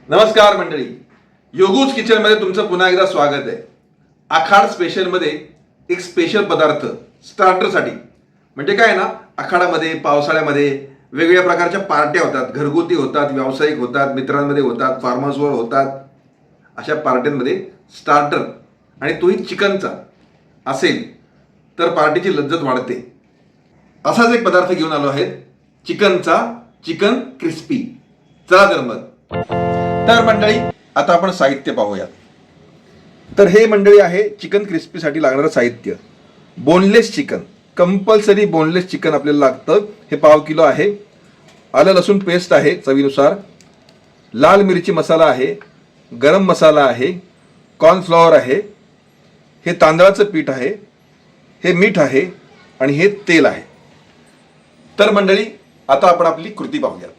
नमस्कार मंडळी, योगूज किचन मध्ये तुमचं पुन्हा एकदा स्वागत आहे. आखाड स्पेशल मध्ये एक स्पेशल पदार्थ स्टार्टरसाठी. म्हणजे काय ना, आखाडामध्ये पावसाळ्यामध्ये वेगवेगळ्या प्रकारच्या पार्ट्या होतात, घरगुती होतात, व्यावसायिक होतात, मित्रांमध्ये होतात, फार्मर्सवर होतात. अशा पार्ट्यांमध्ये स्टार्टर आणि तोही चिकनचा असेल तर पार्टीची लज्जत वाढते. असाच एक पदार्थ घेऊन आलो आहे, चिकन क्रिस्पी. चला तर मग. तर मंडळी, आता आपण साहित्य पाहूयात. तर हे मंडळी आहे चिकन क्रिस्पीसाठी लागणारं साहित्य. Boneless chicken, compulsory boneless chicken आपल्याला लागतं. हे पाव किलो आहे. आलं लसूण पेस्ट आहे चवीनुसार. लाल मिरची मसाला आहे, गरम मसाला आहे, कॉर्नफ्लॉवर आहे, हे तांदळाचं पीठ आहे, हे मीठ आहे आणि हे तेल आहे. तर मंडळी, आता आपण आपली कृती पाहूयात.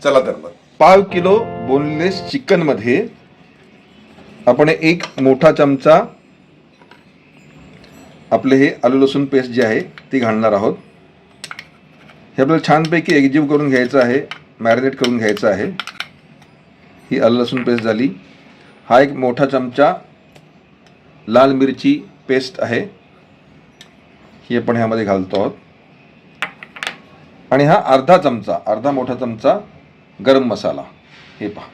चला तर मग. पाव किलो बोनलेस चिकन मध्ये आपण एक मोठा चमचा आपले हे आलू लसूण पेस्ट जे आहे ती घालणार आहोत. हे आपल्याला छानपैकी एकजीव करून घ्यायचं आहे, मॅरिनेट करून घ्यायचं आहे. ही आलू लसूण पेस्ट झाली. हा एक मोठा चमचा लाल मिरची पेस्ट आहे, ही आपण ह्यामध्ये घालतो आहोत. आणि हा अर्धा मोठा चमचा गरम मसाला. हे पहा,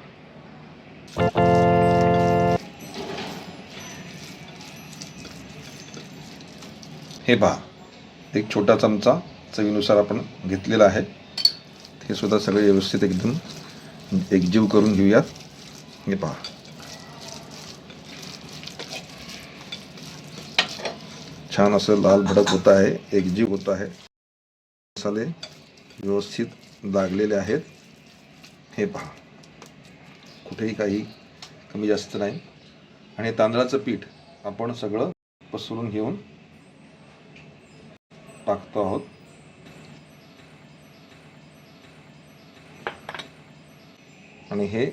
हे पहा, एक छोटा चमचा चवीनुसार आपण घेतलेला आहे. हे सुद्धा सगळे व्यवस्थित एकदम एकजीव करून घेऊयात. हे पहा, छान असं लाल भडक होत आहे, एकजीव होत आहे. मसाले व्यवस्थित लागलेले आहेत. हे पहा, कुठेही काही कमी जास्त नाही. आणि तांदळाचं पीठ आपण सगळं पसरून घेऊन टाकतो आहोत. आणि हे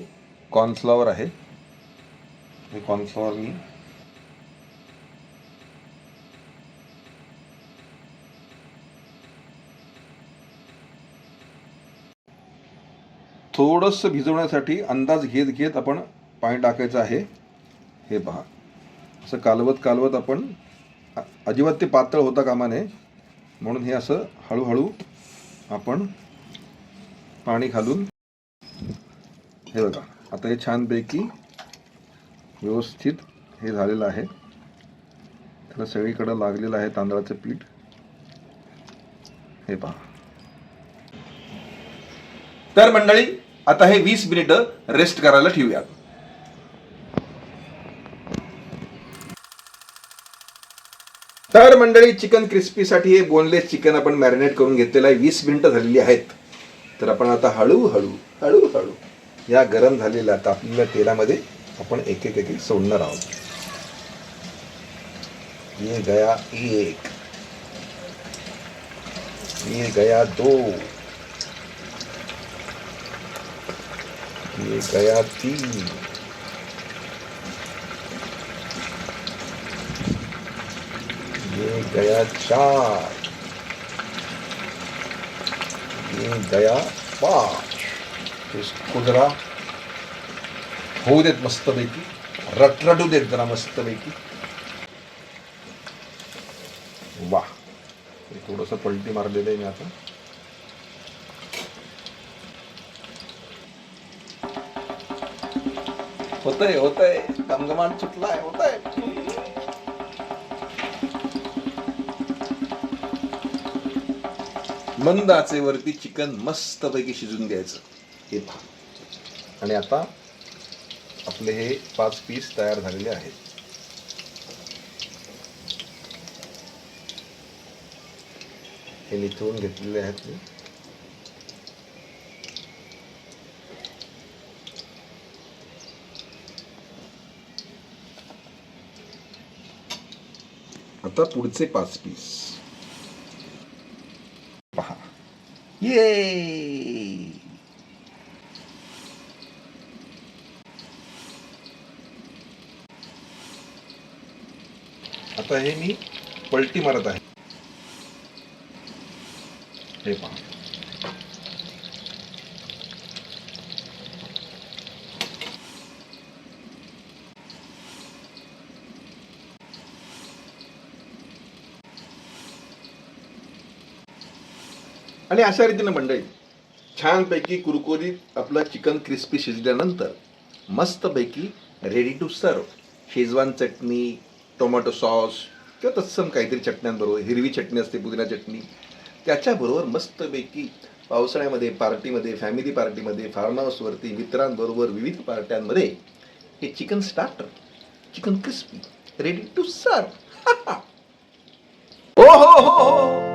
कॉर्नफ्लॉवर आहे. हे कॉर्नफ्लॉवर मी थोडंसं भिजवण्यासाठी अंदाज घेत आपण पाणी टाकायचं आहे. हे पहा, असं कालवत आपण अजिबात ते पातळ होता कामा नये, म्हणून हे असं हळूहळू आपण पाणी घालून. हे बघा, आता हे छानपैकी व्यवस्थित हे झालेलं आहे. त्याला सगळीकडं लागलेलं आहे तांदळाचं पीठ. हे पहा. तर मंडळी, आता हे 20 मिनिटं रेस्ट करायला ठेवूयात. तर मंडळी, चिकन क्रिस्पीसाठी हे बोनलेस चिकन आपण मॅरिनेट करून घेतलेलं आहे. 20 मिनिटं झालेली आहेत. तर आपण आता हळूहळू या गरम झालेल्या तापलेल्या तेलामध्ये आपण एक एक सोडणार आहोत. ये गया एक, ये गया दो, ये गया 3, ये गया 4, ये गया 5. इसको जरा होऊ देत मस्तपैकी, रटरटू देत जरा मस्तपैकी. वाह, थोडंसं पलटी मारलेलं आहे मी आता. होतंय गमगमाट सुटलाय, होतंय. मंद आचेवरती चिकन मस्तपैकी शिजून घ्यायचं. हे पहा. आणि आता आपले हे 5 पीस तयार झालेले आहेत. हे निथळून घेतलेले आहेत मी. आता पुढचे 5 पीस पहा. ये, आता हे मी पलटी मारत आहे. हे पहा, आणि अशा रीतीनं मंडळी छानपैकी कुरकुरीत आपलं चिकन क्रिस्पी शिजल्यानंतर मस्तपैकी रेडी टू सर्व शेजवान चटणी, टोमॅटो सॉस किंवा तत्सम काहीतरी चटण्यांबरोबर, हिरवी चटणी असते, पुदिना चटणी, त्याच्याबरोबर मस्तपैकी पावसाळ्यामध्ये पार्टीमध्ये, फॅमिली पार्टीमध्ये, फार्म हाऊसवरती मित्रांबरोबर विविध पार्ट्यांमध्ये हे chicken starter, chicken crispy ready to serve. हो हो हो हो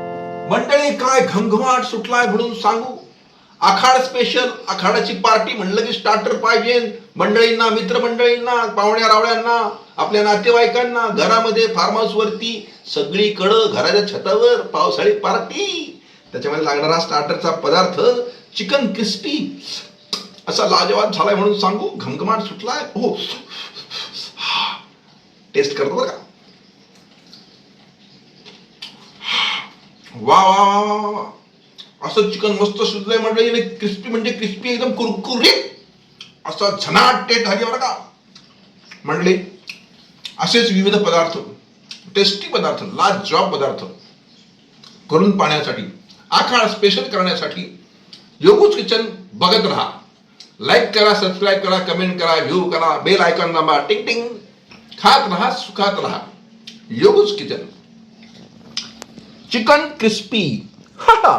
मंडळी, काय घमघमाट सुटलाय म्हणून सांगू. आखाड स्पेशल, आखाडाची पार्टी म्हणलं की स्टार्टर पाहिजे. मंडळींना, मित्रमंडळींना, पाहुण्या रावळ्यांना, आपल्या नातेवाईकांना, घरामध्ये फार्म हाऊस वरती सगळीकडं घराच्या छतावर पावसाळी पार्टी, त्याच्यामध्ये लागणारा स्टार्टरचा पदार्थ चिकन क्रिस्पी असा लाजवाब झालाय म्हणून सांगू. घमघमाट सुटलाय. हो, टेस्ट करतो बरं का. वा वा वा वा वा, असं चिकन मस्त शिजलंय मंडळी. क्रिस्पी म्हणजे क्रिस्पी, एकदम कुरकुरीत असा झनाट टेस्ट झाली बरं का मंडळी. असेच विविध पदार्थ, टेस्टी पदार्थ, लाजवाब पदार्थ करून पाहण्यासाठी, आखाड स्पेशल करण्यासाठी योगूज किचन बघत राहा. लाईक करा, सबस्क्राईब करा, कमेंट करा, व्ह्यू करा, बेल आयकॉन दाबा, टिंग टिंग. खात रहा, सुखात रहा. योगूज किचन चिकन क्रिस्पी. हा